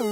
Hi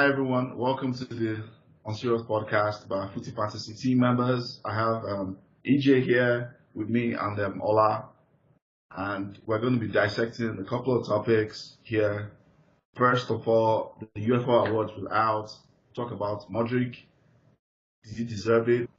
everyone, welcome to the Unserious podcast by Footy Fantasy team members. I have EJ here with me and Ola, and we're going to be dissecting a couple of topics here. First of all, the UEFA awards were out. Talk about Modric. Did he deserve it?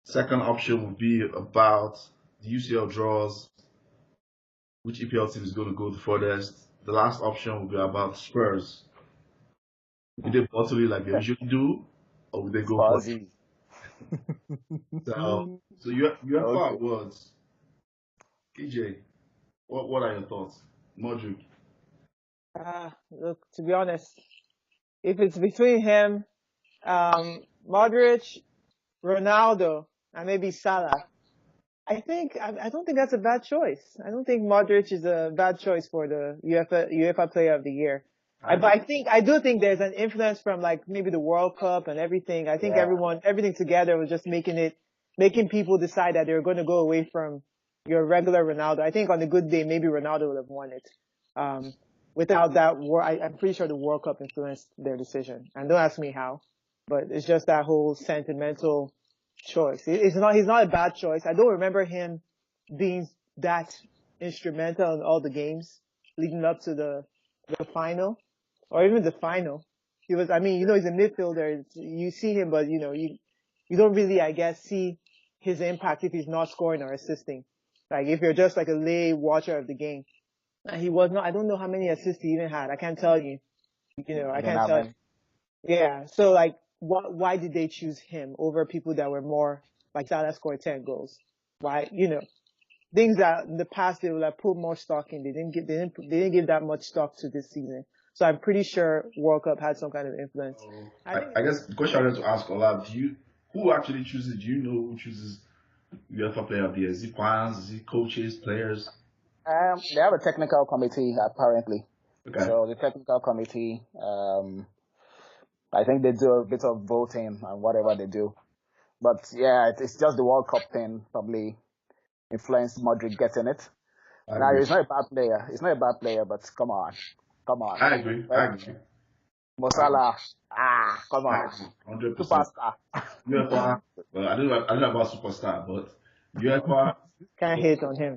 Second option would be about the UCL draws. Which EPL team is going to go the furthest? The last option would be about Spurs. Would they bottle it like they usually do, or would they go for it? So UEFA awards. KJ, what are your thoughts? Modric. Look, to be honest, if it's between him, Modric, Ronaldo, and maybe Salah, I don't think that's a bad choice. I don't think Modric is a bad choice for the UEFA Player of the Year. But I do think there's an influence from like maybe the World Cup and everything. I think everything together was just making people decide that they're going to go away from your regular Ronaldo. I think on a good day, maybe Ronaldo would have won it. Without that, I'm pretty sure the World Cup influenced their decision. And don't ask me how, but it's just that whole sentimental choice. He's not a bad choice. I don't remember him being that instrumental in all the games leading up to the final or even the final. He's a midfielder. You see him, but you don't really, I guess, see his impact if he's not scoring or assisting. Like if you're just like a lay watcher of the game. He was not. I don't know how many assists he even had. I can't tell you. I can't tell you. Yeah. So like, why did they choose him over people that were more like Salah scored 10 goals? Why? Things that in the past they would have put more stock in. They didn't give that much stock to this season. So I'm pretty sure World Cup had some kind of influence. I guess the question I wanted to ask Ola, who actually chooses? Do you know who chooses UEFA Player of the Year? Is it fans? Is it coaches, players? They have a technical committee apparently. Okay. So the technical committee, I think they do a bit of voting and whatever they do. But yeah, it's just the World Cup thing probably influenced Modric getting it. Now he's not a bad player. He's not a bad player, but come on. I agree. Mo Salah, come on. 100%. Superstar. UEFA. Well, I don't know about superstar, but UEFA. Can't hate on him.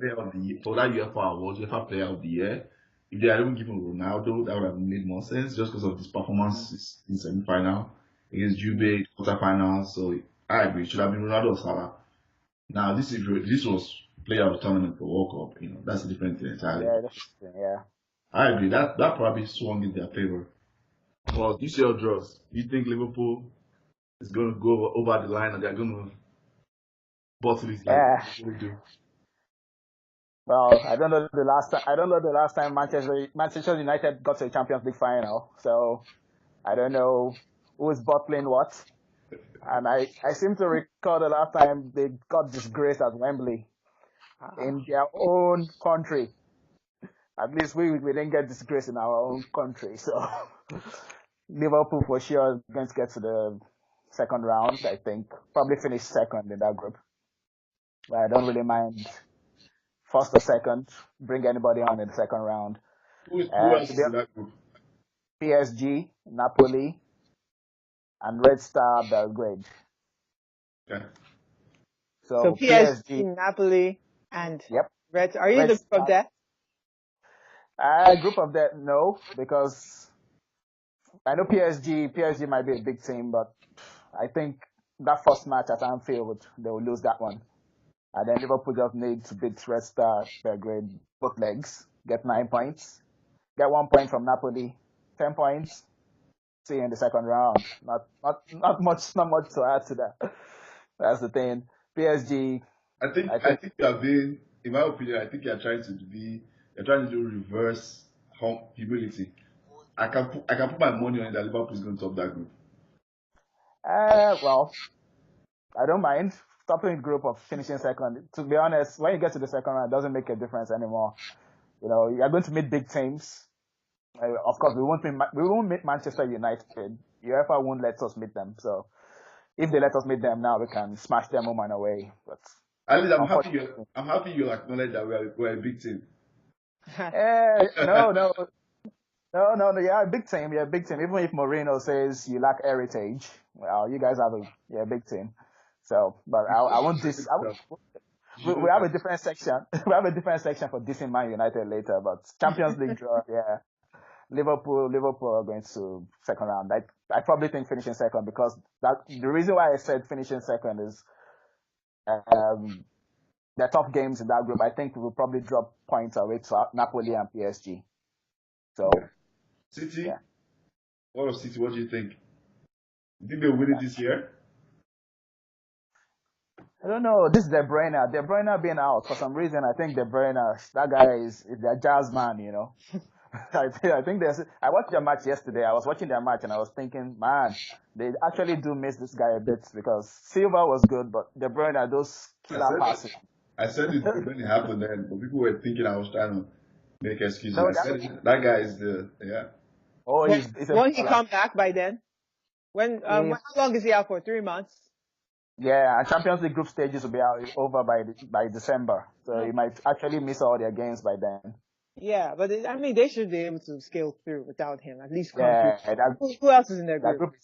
For that UEFA award, UEFA Player of the Year, if they had even given Ronaldo, that would have made more sense just because of his performances in semi-final against Juve, quarter-final. So I agree, it should have been Ronaldo or Salah. Now this was Player of the Tournament for World Cup. That's a different thing entirely. Yeah. I agree. That probably swung in their favor. Well, UCL draws. Do you think Liverpool is going to go over the line and they're going to bottle it like they do? Well, I don't know the last time Manchester United got to a Champions League final. So I don't know who's bottling what. And I seem to recall the last time they got disgraced at Wembley in their own country. At least we didn't get disgraced in our own country. So Liverpool for sure is going to get to the second round, I think. Probably finish second in that group. But I don't really mind first or second. Bring anybody on in the second round. Who else is in that group? PSG, Napoli, and Red Star Belgrade. Okay. So PSG, Napoli, and Red. Are you in the group of death? Group of death, no, because I know PSG might be a big team, but I think that first match at Anfield, they will lose that one. And then Liverpool just need to beat Red Star Belgrade both legs, get 9 points, get 1 point from Napoli, 10 points. See you in the second round. Not much to add to that. That's the thing. PSG. I think you are being, in my opinion, I think you're trying to do reverse humility. I can put my money on that Liverpool is going to top that group. Well, I don't mind topping the group of finishing second. To be honest, when you get to the second round, it doesn't make a difference anymore. You are going to meet big teams. Of course, we won't meet Manchester United. UEFA won't let us meet them. So if they let us meet them now, we can smash them home and away. But At least unfortunately. I'm happy you acknowledge that we're a big team. No, no, no. You're a big team. You're a big team. Even if Mourinho says you lack heritage, well, you guys have you're a big team. So, but I won't dis. We have a different section. We have a different section for dissing Man United later. But Champions League draw, yeah. Liverpool are going to second round. I probably think finishing second because the reason why I said finishing second is the tough games in that group. I think we will probably drop points away to Napoli and PSG. So, City, yeah. what of City? What do you think? You think they'll win it this year? I don't know. This is De Bruyne. De Bruyne being out for some reason. I think De Bruyne, that guy is the jazz man. You know. I think I watched their match yesterday. I was watching their match and I was thinking, man, they actually do miss this guy a bit because Silva was good, but De Bruyne, those killer passes. I said it when it happened then, but people were thinking I was trying to make excuses. No, I said that guy is yeah. Oh, Won't he come back by then? How long is he out for? 3 months? Yeah, and Champions League group stages will be over by December, so he might actually miss all their games by then. Yeah, but they should be able to scale through without him. At least come through. Who else is in their group?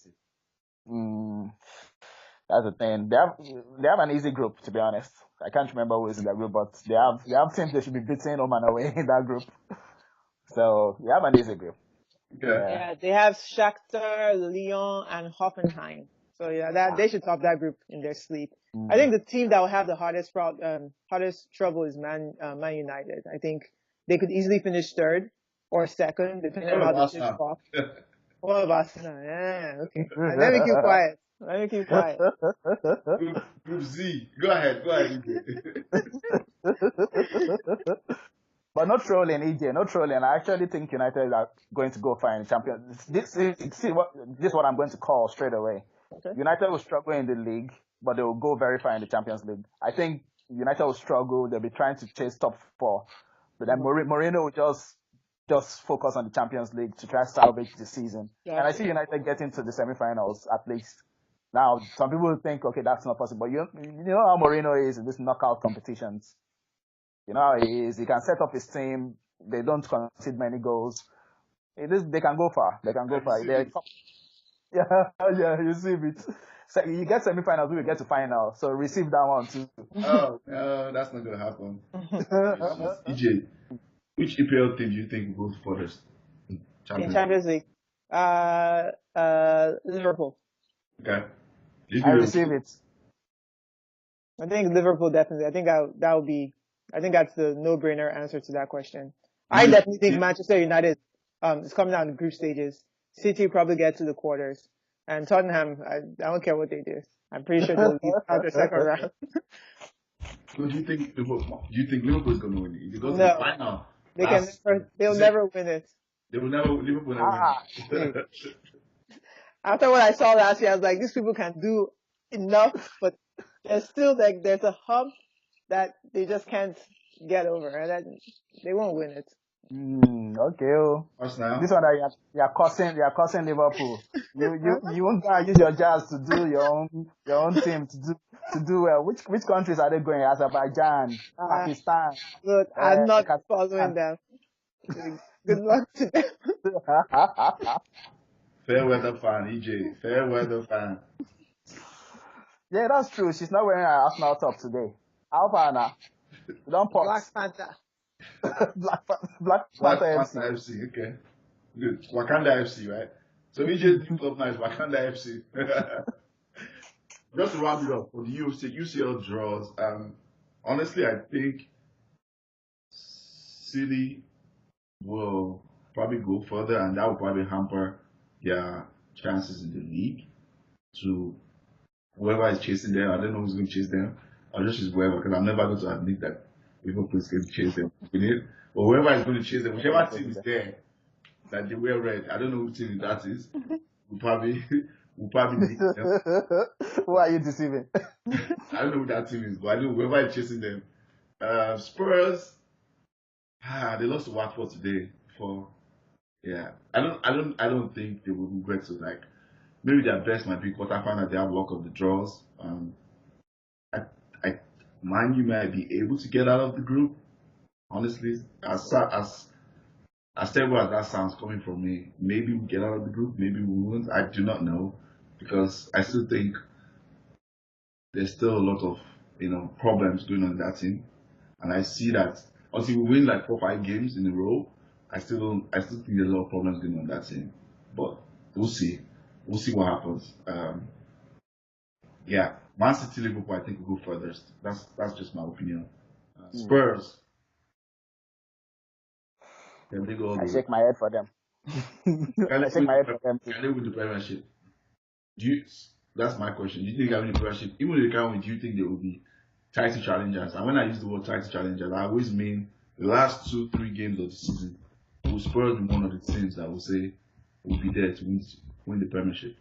That's the thing. They have an easy group, to be honest. I can't remember who is in their group, but they have teams they should be beating home and away in that group. So they have an easy group. Okay. Yeah, they have Shakhtar, Lyon, and Hoffenheim. So yeah, they should top that group in their sleep. I think the team that will have the hardest trouble is Man United. I think they could easily finish third or second, depending on how the chips fall. What about Arsenal? Yeah, okay. Let me keep quiet. Group Z. Go ahead. But no trolling, EJ. No trolling. I actually think United are going to go far in the Champions. This is what I'm going to call straight away. Okay. United will struggle in the league, but they will go very far in the Champions League. I think United will struggle. They'll be trying to chase top 4. But then Mourinho will just focus on the Champions League to try to salvage the season. Yeah. And I see United getting to the semi-finals at least. Now, some people will think, okay, that's not possible. You know how Mourinho is in these knockout competitions. You know how he is. He can set up his team. They don't concede many goals. They can go far. They can go far. Yeah, you see it. So you get semi-finals, we will get to final. So receive that one too. Oh, no, that's not going to happen. EJ, which EPL team do you think will go furthest in Champions League? Liverpool. Okay. I receive it. I think Liverpool definitely. I think that's the no-brainer answer to that question. I definitely think Manchester United is coming out in the group stages. City probably get to the quarters. And Tottenham, I don't care what they do. I'm pretty sure they'll leave after second round. So do you think Liverpool is going to win it? Because no. the final, they'll never win it. Liverpool never win it. After what I saw last year, I was like, these people can do enough, but there's a hump that they just can't get over, and they won't win it. Okay. Arsenal. This one you're cursing Liverpool. You won't go and use your jazz to do your own team to do well. Which countries are they going? Azerbaijan, Pakistan. Look, I'm not following them. Good luck to them. Fair weather fan, EJ. Fair weather fan. Yeah, that's true. She's not wearing her Arsenal top today. Alpha now. Don't pause. Black Panther. Black Panther FC. Okay. Good. Wakanda FC, right? So EJ's new club now is Wakanda FC. Just to round it up for the UCL draws, honestly, I think City will probably go further, and that will probably hamper their chances in the league to whoever is chasing them. I don't know who's going to chase them. I'll just choose whoever, because I'm never going to admit that Liverpool is going to chase them. Or whoever is going to chase them, whichever team is there that they wear red, I don't know which team that is, will probably beat them. Who are you deceiving? I don't know who that team is, but I know whoever is chasing them. Spurs, they lost to Watford today. I don't think they will regret to maybe their best might be quarterfinal. They have luck of the draws. Man U might be able to get out of the group. Honestly, as terrible as that sounds coming from me, maybe we get out of the group, maybe we won't. I do not know because I still think there's still a lot of problems going on in that team, and I see that until we win like 4 or 5 games in a row, I still think there's a lot of problems going on in that team. But we'll see what happens. Yeah, Man City, Liverpool, I think will go furthest. That's just my opinion. Spurs, can they go all the I way? shake my head for them. I shake my head for them too. Can they win the Premiership? That's my question. Do you think they can win the Premiership? Even if they can't win, do you think they will be title challengers? And when I use the word title challengers, I always mean the last 2-3 games of the season. Will Spurs be one of the teams that will say will be there to win the Premiership?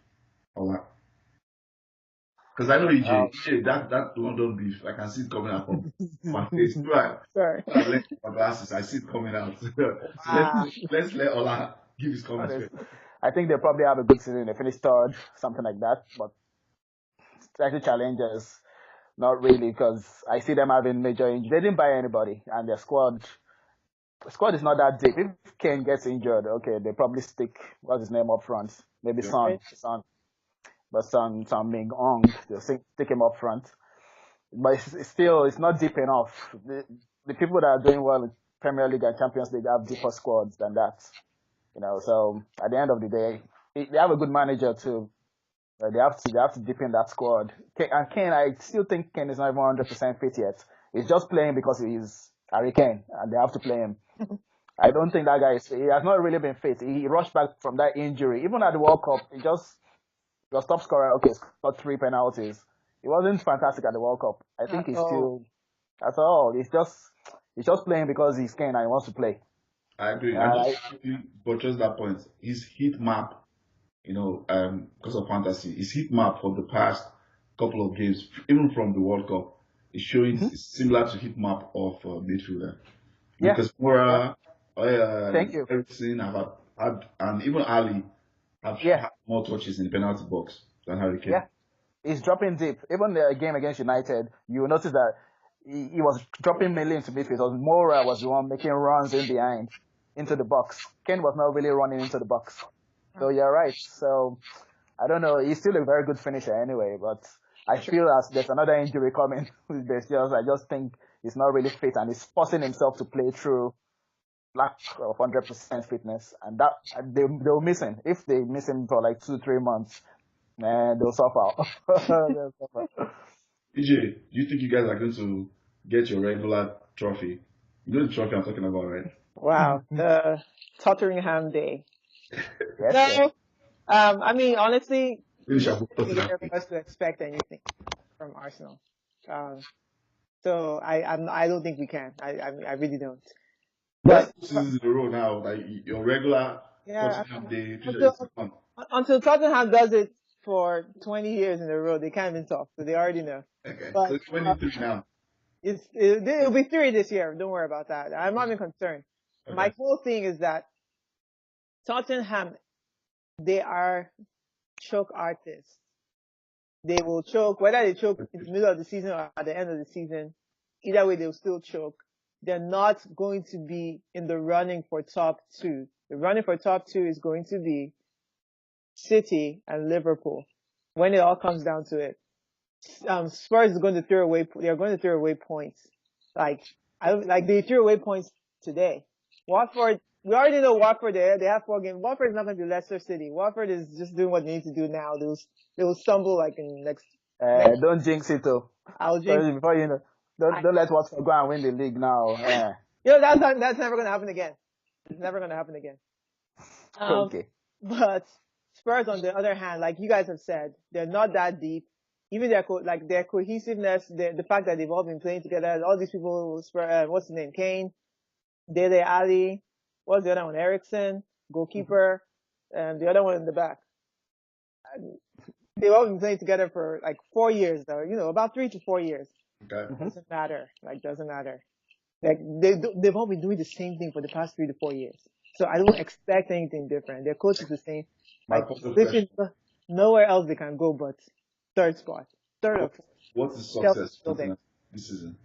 Because I know EJ, that London beef, I can see it coming out from my face. Right. Sorry. I left my glasses, I see it coming out. So let's let Ola give his comments. I think they probably have a good season. They finished third, something like that. But title challengers, not really, because I see them having major injuries. They didn't buy anybody, and their squad is not that deep. If Kane gets injured, okay, they probably stick what's his name up front, maybe Son. But Son Ming-ong, they'll stick him up front. But it's not deep enough. The people that are doing well in Premier League and Champions League have deeper squads than that. So at the end of the day, they have a good manager too. They have to deepen that squad. And Kane, I still think Kane is not even 100% fit yet. He's just playing because he's Harry Kane, and they have to play him. I don't think that guy he has not really been fit. He rushed back from that injury. Even at the World Cup, he was top scorer. Okay, scored 3 penalties. He wasn't fantastic at the World Cup. I think he's still, that's all. He's just playing because he's Kane and he wants to play. I agree. I just that point. His heat map, because of fantasy, his heat map for the past couple of games, even from the World Cup, is showing similar to heat map of midfielder. Because Mora, Ericsson have had, and even Ali have had more touches in the penalty box than Harry Kane. Yeah, he's dropping deep. Even the game against United, you will notice that he was dropping mainly into midfield. Mora was the one making runs in behind into the box. Kane was not really running into the box. So you're right. So I don't know. He's still a very good finisher anyway, but I feel as there's another injury coming. I just think he's not really fit, and he's forcing himself to play through lack of 100% fitness, and that they'll miss him. If they miss him for like 2-3 months, man, they'll suffer. EJ, do you think you guys are going to get your regular trophy? You know the trophy I'm talking about, right? Wow, the Tottenham Day. Yes, no, I mean honestly, Finish we up with don't Tottenham. for us to expect anything from Arsenal. So I don't think we can. I really don't. That's 2 seasons in a row now. Like your regular Tottenham Day. Until Tottenham does it for 20 years in a row, they can't even talk. So they already know. Okay, But, so it's 23 now. It'll be 3 this year. Don't worry about that. I'm not even concerned. Okay. My whole thing is that Tottenham, they are choke artists. They will choke, whether they choke in the middle of the season or at the end of the season. Either way, they'll still choke. They're not going to be in the running for top 2. The running for top 2 is going to be City and Liverpool. When it all comes down to it, Spurs is going to throw away. They're going to throw away points. They threw away points today. Watford, we already know Watford. They have 4 games. Watford is not going to be Leicester City. Watford is just doing what they need to do now. They will stumble like in the next. Don't jinx it though. I'll jinx. Before you know, don't let Watford go and win the league now. That's never going to happen again. It's never going to happen again. Okay. But Spurs, on the other hand, like you guys have said, they're not that deep. Even their cohesiveness, the fact that they've all been playing together, all these people, what's his name, Kane, Dele Ali, what's the other one, Ericsson, goalkeeper, and the other one in the back. They've all been playing together for like 4 years though, about 3 to 4 years. Okay. Doesn't matter. Doesn't matter. Like, they've all been doing the same thing for the past 3 to 4 years. So I don't expect anything different. Their coach is the same. Like, literally, nowhere else they can go but third spot. Third or fourth. What's the success? this season?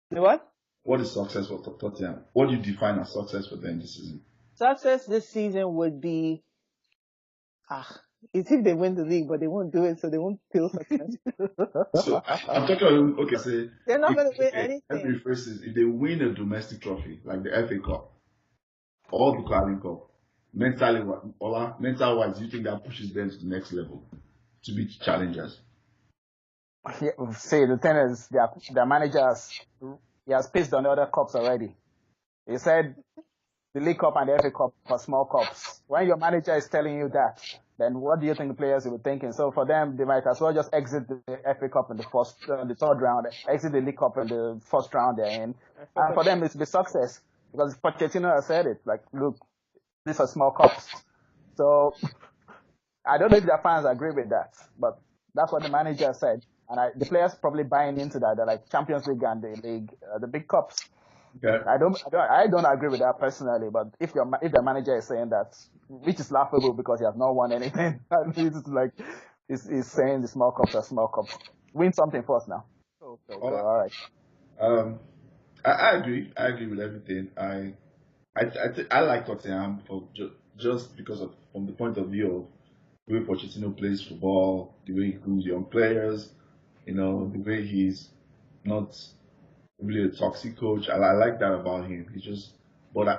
The what? What is success for Tottenham? What do you define as success for them this season? Success this season would be, it's if they win the league, but they won't do it, so they won't feel success. So I'm talking about, okay, say, They're not going to win let me anything. rephrase this. If they win a domestic trophy, like the FA Cup, or the Carling Cup, mental-wise, do you think that pushes them to the next level to be challengers? Yeah, see, the thing is, their manager he has pissed on the other cups already. He said the League Cup and the FA Cup are small cups. When your manager is telling you that, then what do you think the players will be thinking? So for them, they might as well just exit the FA Cup in the third round, exit the League Cup in the first round they're in. And for them, it's a success. Because Pochettino has said it, like, look, these are small cups. So I don't know if their fans agree with that, but that's what the manager said. And the players probably buying into that. They're like Champions League and the league, the big cups. Okay. I don't agree with that personally. But if the manager is saying that, which is laughable because he has not won anything, he's saying the small cups are small cups. Win something first now. So all right. I agree. I agree with everything. I like Tottenham for just because of from the point of view of the way Pochettino plays football, the way he grows young players, the way he's not really a toxic coach. I like that about him.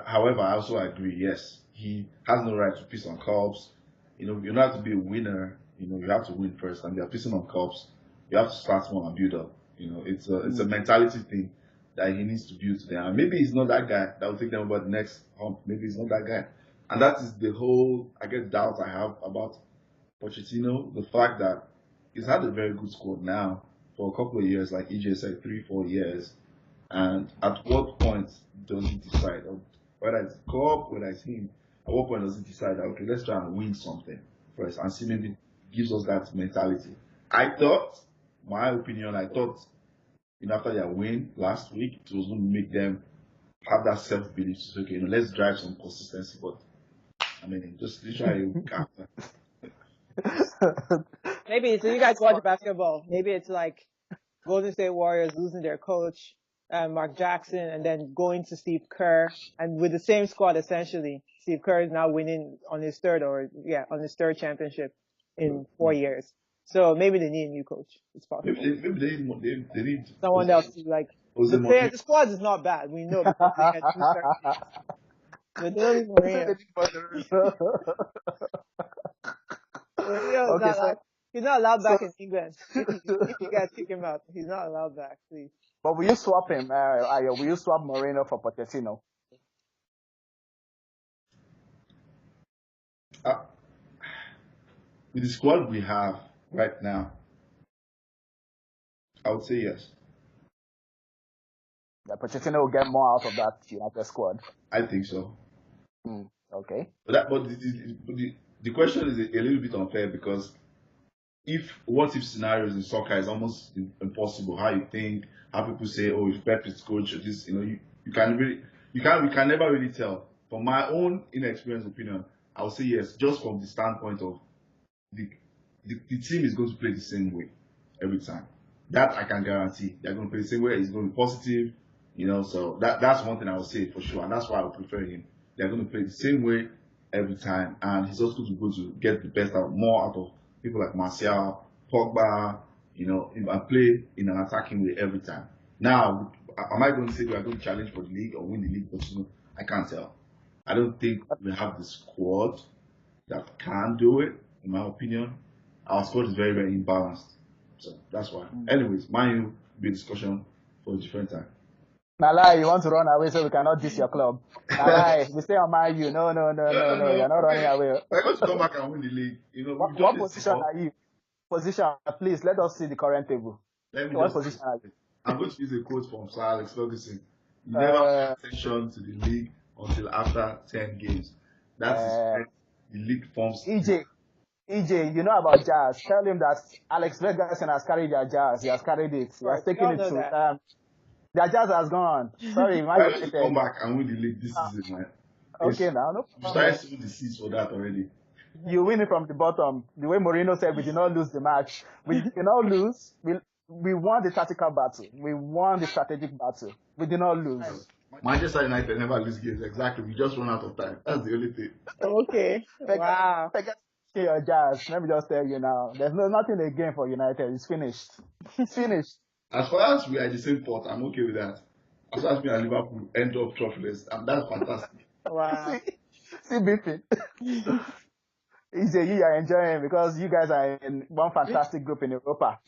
However, I also agree. Yes, he has no right to piss on cups. You don't have to be a winner. You have to win first. And they're pissing on cups. You have to start small and build up. It's a mentality thing that he needs to build today. And maybe he's not that guy that will take them over the next hump. Maybe he's not that guy. And that is the whole, doubt I have about Pochettino. The fact that he's had a very good squad now for a couple of years, like EJ said, 3-4 years. And at what point does he decide, whether it's Cobb, whether it's him, at what point does he decide that, okay, let's try and win something first and see maybe gives us that mentality. My opinion, after their win last week, it was going to make them have that self-belief to say, okay, let's drive some consistency. But, just literally a week after. Maybe, so you guys watch basketball. Maybe it's like Golden State Warriors losing their coach, Mark Jackson, and then going to Steve Kerr, and with the same squad essentially. Steve Kerr is now winning on his third championship in 4 years. So maybe they need a new coach. It's possible. Maybe they need someone else to the squad is not bad. We know because they had two stars. But they don't need Mourinho. He's not allowed back in England. If you guys kick him out, he's not allowed back, please. But will you swap him? Will you swap Mourinho for Pochettino? With the squad we have right now, I would say yes. That Pochettino will get more out of that United squad. I think so. Okay. But the question is a little bit unfair because what if scenarios in soccer is almost impossible. How people say, oh, if Pep is coach or this, we can never really tell. From my own inexperienced opinion, I would say yes, just from the standpoint of the team is going to play the same way every time. That I can guarantee. They're going to play the same way. It's going to be positive, so that's one thing I would say for sure. And that's why I would prefer him. They're going to play the same way every time. And he's also going to get the best more out of people like Martial, Pogba, and play in an attacking way every time. Now, am I going to say we are going to challenge for the league or win the league? But I can't tell. I don't think we have the squad that can do it, in my opinion. Our squad is very, very imbalanced. So that's why. Anyways, mine will be a discussion for a different time. Nalai, you want to run away so we cannot diss your club. Nalai, we stay on my you. No, you're not running away. We're going to come back and win the league. What position are you? Position, please, let us see the current table. What position are you? I'm going to use a quote from Sir Alex Ferguson. You never pay attention to the league until after 10 games. That is when the league forms. EJ, you know about Jazz. Tell him that Alex Ferguson has carried their Jazz. He has carried it. He has taken it to their Jazz has gone. Sorry, why don't you come back and win the league this season, man? Okay, now no. You started seeing the seeds for that already. You win it from the bottom. The way Mourinho said, we did not lose the match. We did not lose. we won the tactical battle. We won the strategic battle. We did not lose. Manchester United never lose games. Exactly. We just run out of time. That's the only thing. Okay. Wow. Your Jazz. Let me just tell you now. There's nothing again for United. It's finished. It's finished. As far as we are in the same pot, I'm okay with that. As far as we are Liverpool end up trophyless, and that's fantastic. Wow. See beefing. EJ, you are enjoying because you guys are in one fantastic group in Europa.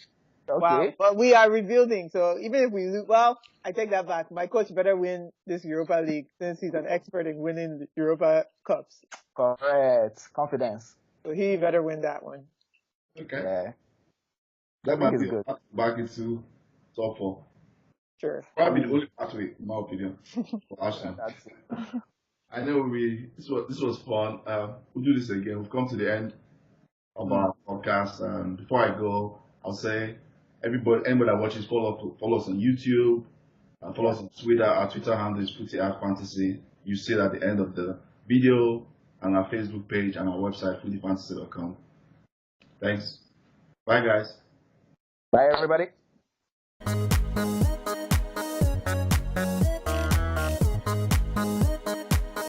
Okay. Wow. But we are rebuilding. So even if we lose, well, I take that back. My coach better win this Europa League since he's an expert in winning Europa Cups. Correct. Confidence. So he better win that one. Okay. Yeah. That might be good. Back into top 4. Sure. Probably the only pathway, in my opinion, for Arsenal. That's it. I know this was fun. We'll do this again. We've come to the end of our podcast. And before I go, I'll say anybody that watches, follow us on YouTube, follow us on Twitter. Our Twitter handle is FootyFantasy. You see it at the end of the video, and our Facebook page and our website, footyfantasy.com. Thanks. Bye, guys. Bye, everybody.